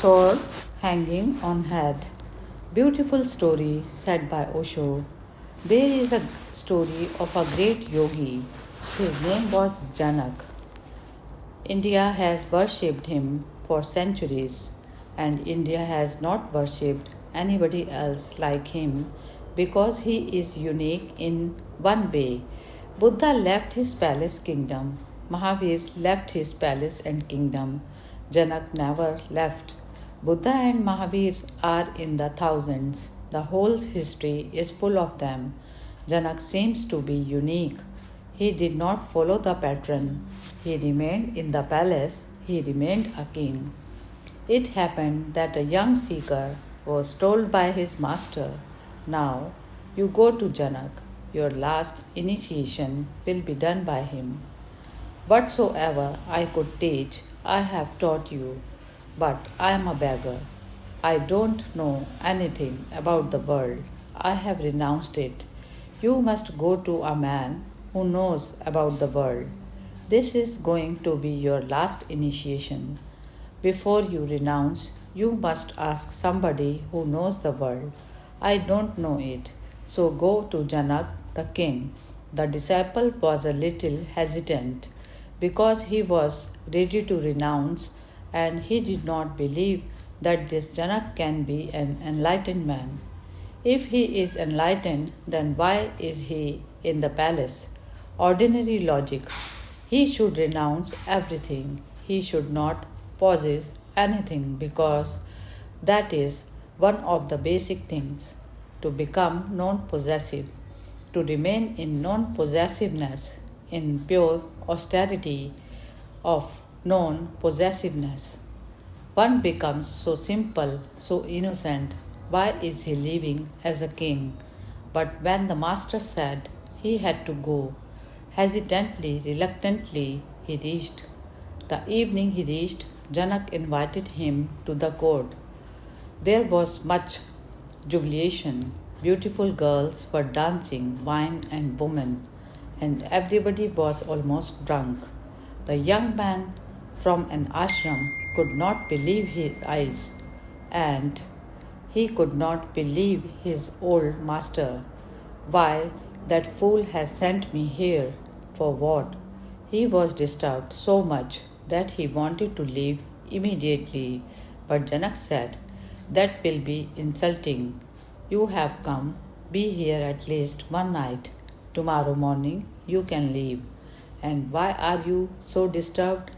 Sword hanging on head. Beautiful story said by Osho. There is a story of a great yogi. His name was Janak. India has worshipped him for centuries, and India has not worshipped anybody else like him because he is unique in one way. Buddha left his palace kingdom, Mahavir left his palace and kingdom, Janak never left. Buddha and Mahavir are in the thousands. The whole history is full of them. Janak seems to be unique. He did not follow the pattern. He remained in the palace. He remained a king. It happened that a young seeker was told by his master, "Now you go to Janak. Your last initiation will be done by him. Whatsoever I could teach, I have taught you, but I am a beggar. I don't know anything about the world. I have renounced it. You must go to a man who knows about the world. This is going to be your last initiation. Before you renounce, you must ask somebody who knows the world. I don't know it, so go to Janak the king." The disciple was a little hesitant because he was ready to renounce and he did not believe that this Janak can be an enlightened man. If he is enlightened, then why is he in the palace? Ordinary logic. He should renounce everything. He should not possess anything because that is one of the basic things. To become non possessive, to remain in non possessiveness, in pure austerity of non possessiveness. One becomes so simple, so innocent. Why is he living as a king? But when the master said he had to go, hesitantly, reluctantly, he reached. The evening he reached, Janak invited him to the court. There was much jubilation. Beautiful girls were dancing, wine and women, and everybody was almost drunk. The young man from an ashram could not believe his eyes, and he could not believe his old master. "Why, that fool has sent me here. For what?" He was disturbed so much that he wanted to leave immediately, but Janak said, "That will be insulting. You have come, be here at least one night. Tomorrow morning you can leave. And why are you so disturbed?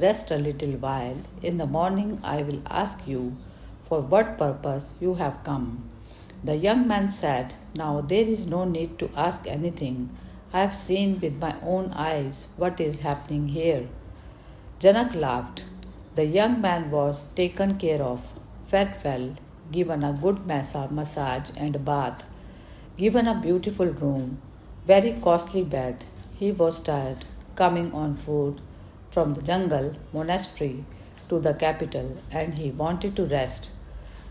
Rest a little while. In the morning I will ask you for what purpose you have come." The young man said, "Now there is no need to ask anything. I have seen with my own eyes what is happening here." Janak laughed. The young man was taken care of, fed well, given a good massage and bath, given a beautiful room, very costly bed. He was tired, coming on foot from the jungle monastery to the capital, and he wanted to rest.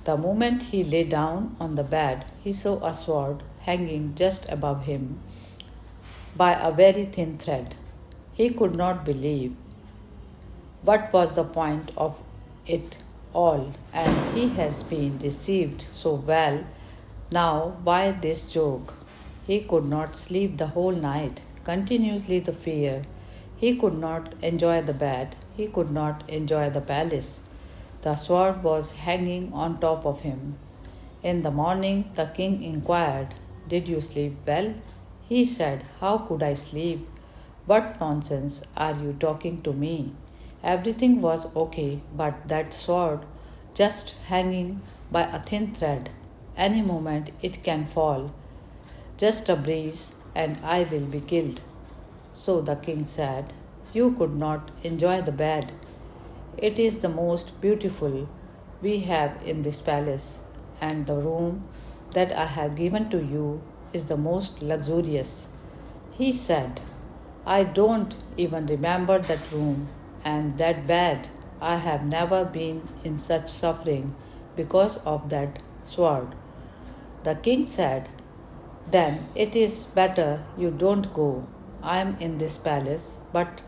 The moment he lay down on the bed, he saw a sword hanging just above him by a very thin thread. He could not believe what was the point of it all, and he has been received so well. Now, why this joke? He could not sleep the whole night, continuously the fear. He could not enjoy the bed, he could not enjoy the palace. The sword was hanging on top of him. In the morning, the king inquired, "Did you sleep well?" He said, "How could I sleep? What nonsense are you talking to me? Everything was okay, but that sword just hanging by a thin thread. Any moment it can fall. Just a breeze and I will be killed." So the king said, "You could not enjoy the bed. It is the most beautiful we have in this palace, and the room that I have given to you is the most luxurious." He said, "I don't even remember that room and that bed. I have never been in such suffering because of that sword." The king said, "Then it is better you don't go. I am in this palace, but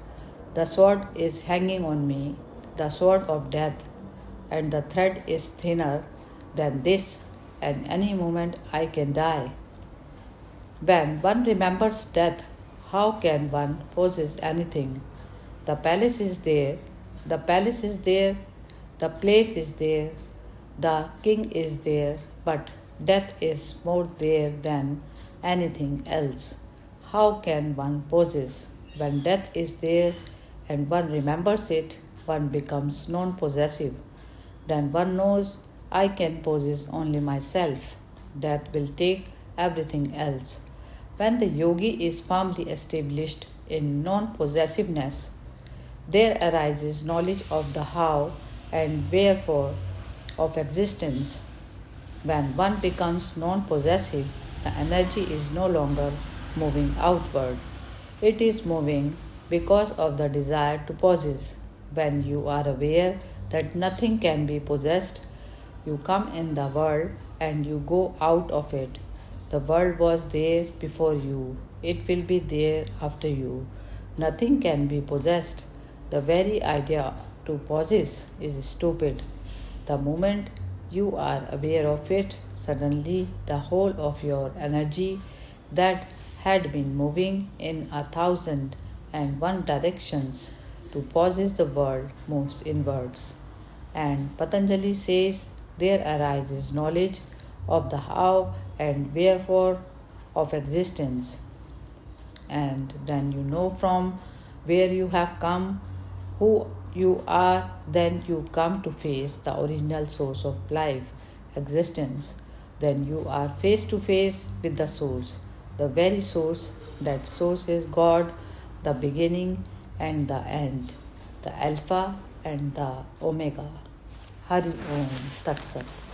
the sword is hanging on me, the sword of death. and the thread is thinner than this, and any moment I can die. When one remembers death, how can one possess anything? The palace is there, the palace is there, the place is there, the king is there, but death is more there than anything else. How can one possess? When death is there and one remembers it, one becomes non possessive. Then one knows I can possess only myself. Death will take everything else. When the yogi is firmly established in non possessiveness, there arises knowledge of the how and wherefore of existence. When one becomes non possessive, the energy is no longer moving outward. It is moving because of the desire to possess. When you are aware that nothing can be possessed, you come in the world and you go out of it. The world was there before you, it will be there after you. Nothing can be possessed. The very idea to possess is stupid. The moment you are aware of it, suddenly the whole of your energy that had been moving in 1,001 directions to possess the world moves inwards. And Patanjali says there arises knowledge of the how and wherefore of existence. And then you know from where you have come, who you are, then you come to face the original source of life, existence. Then you are face to face with the source, the very source. That source is God, the beginning and the end, the Alpha and the Omega. Hari Om Tat Sat.